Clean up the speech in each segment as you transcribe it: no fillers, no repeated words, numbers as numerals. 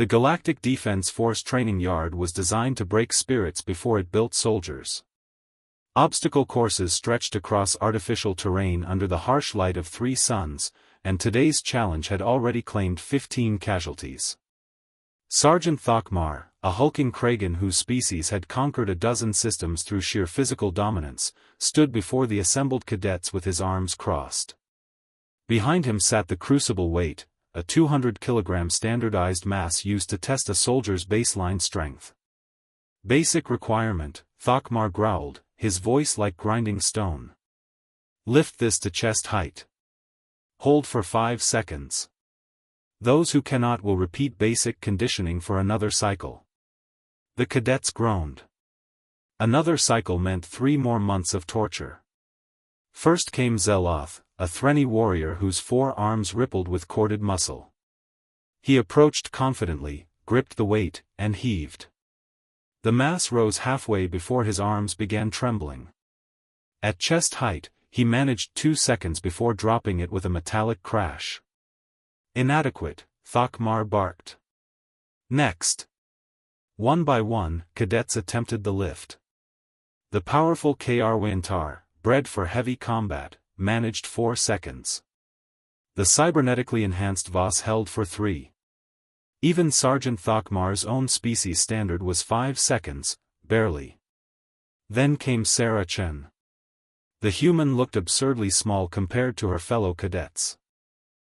The Galactic Defense Force Training Yard was designed to break spirits before it built soldiers. Obstacle courses stretched across artificial terrain under the harsh light of 3 suns, and today's challenge had already claimed 15 casualties. Sergeant Thokmar, a hulking Kragan whose species had conquered a dozen systems through sheer physical dominance, stood before the assembled cadets with his arms crossed. Behind him sat the Crucible Weight, a 200-kilogram standardized mass used to test a soldier's baseline strength. Basic requirement, Thokmar growled, his voice like grinding stone. Lift this to chest height. Hold for 5 seconds. Those who cannot will repeat basic conditioning for another cycle. The cadets groaned. Another cycle meant 3 more months of torture. First came Zeloth, a Threnni warrior whose 4 arms rippled with corded muscle. He approached confidently, gripped the weight, and heaved. The mass rose halfway before his arms began trembling. At chest height, he managed 2 seconds before dropping it with a metallic crash. Inadequate, Thokmar barked. Next. One by one, cadets attempted the lift. The powerful Krwantar, bred for heavy combat, managed 4 seconds. The cybernetically enhanced Voss held for 3. Even Sergeant Thokmar's own species standard was 5 seconds, barely. Then came Sarah Chen. The human looked absurdly small compared to her fellow cadets.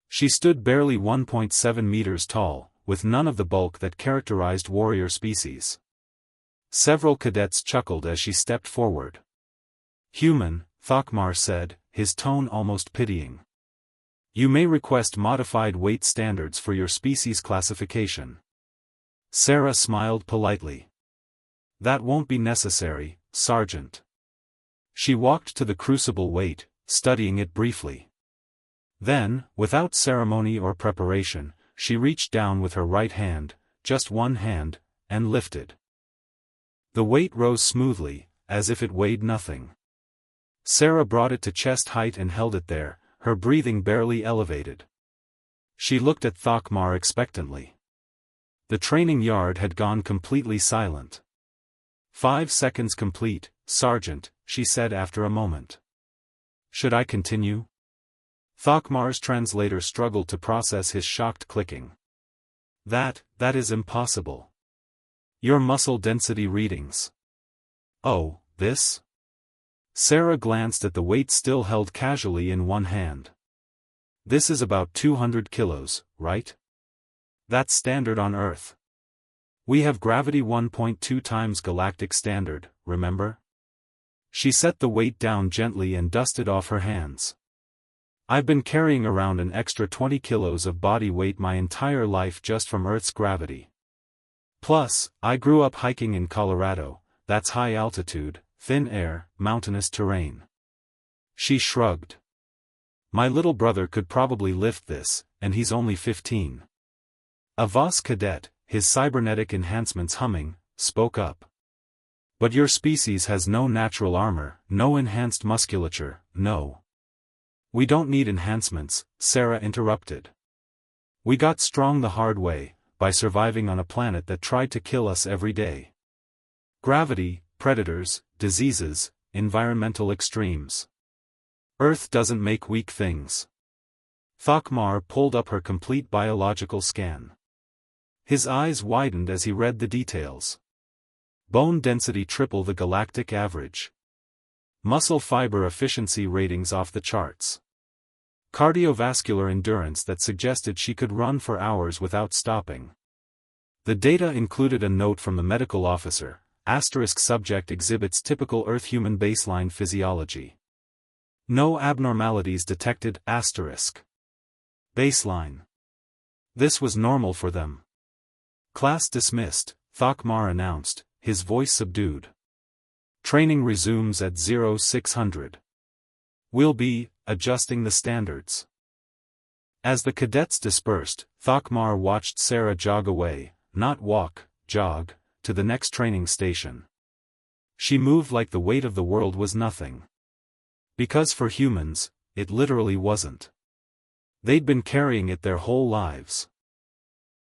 She stood barely 1.7 meters tall, with none of the bulk that characterized warrior species. Several cadets chuckled as she stepped forward. Human, Thokmar said, his tone almost pitying. You may request modified weight standards for your species classification. Sarah smiled politely. That won't be necessary, Sergeant. She walked to the Crucible Weight, studying it briefly. Then, without ceremony or preparation, she reached down with her right hand, just one hand, and lifted. The weight rose smoothly, as if it weighed nothing. Sarah brought it to chest height and held it there, her breathing barely elevated. She looked at Thokmar expectantly. The training yard had gone completely silent. 5 seconds complete, Sergeant, she said after a moment. Should I continue? Thokmar's translator struggled to process his shocked clicking. That is impossible. Your muscle density readings. Oh, this? Sarah glanced at the weight still held casually in one hand. This is about 200 kilos, right? That's standard on Earth. We have gravity 1.2 times galactic standard, remember? She set the weight down gently and dusted off her hands. I've been carrying around an extra 20 kilos of body weight my entire life just from Earth's gravity. Plus, I grew up hiking in Colorado, that's high altitude, thin air, mountainous terrain. She shrugged. My little brother could probably lift this, and he's only 15. A Voss cadet, his cybernetic enhancements humming, spoke up. But your species has no natural armor, no enhanced musculature, no. We don't need enhancements, Sarah interrupted. We got strong the hard way, by surviving on a planet that tried to kill us every day. Gravity, predators, diseases, environmental extremes. Earth doesn't make weak things. Thokmar pulled up her complete biological scan. His eyes widened as he read the details. Bone density triple the galactic average. Muscle fiber efficiency ratings off the charts. Cardiovascular endurance that suggested she could run for hours without stopping. The data included a note from the medical officer, * subject exhibits typical Earth-human baseline physiology. No abnormalities detected *. Baseline. This was normal for them. Class dismissed, Thokmar announced, his voice subdued. Training resumes at 0600. We'll be adjusting the standards. As the cadets dispersed, Thokmar watched Sarah jog away, not walk, jog, to the next training station. She moved like the weight of the world was nothing. Because for humans, it literally wasn't. They'd been carrying it their whole lives.